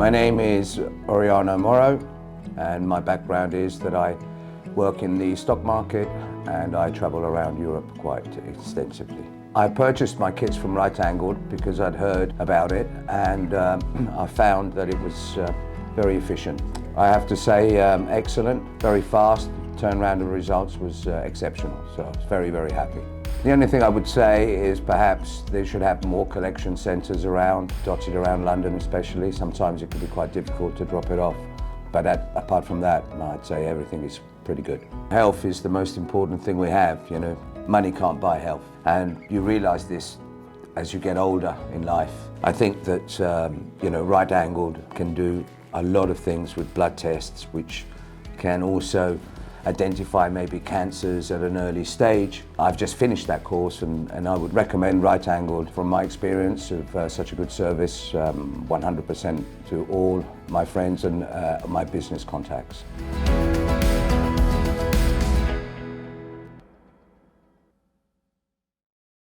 My name is Oriano Moro, and my background is that I work in the stock market and I travel around Europe quite extensively. I purchased my kits from Rightangled because I'd heard about it, and I found that it was very efficient. I have to say, excellent, very fast. Turnaround of results was exceptional, so I was very, very happy. The only thing I would say is perhaps they should have more collection centres around, dotted around London especially. Sometimes it can be quite difficult to drop it off. But apart from that, I'd say everything is pretty good. Health is the most important thing we have, you know. Money can't buy health. And you realise this as you get older in life. I think that, Rightangled can do a lot of things with blood tests, which can also identify maybe cancers at an early stage. I've just finished that course and I would recommend Rightangled from my experience of such a good service 100% to all my friends and my business contacts.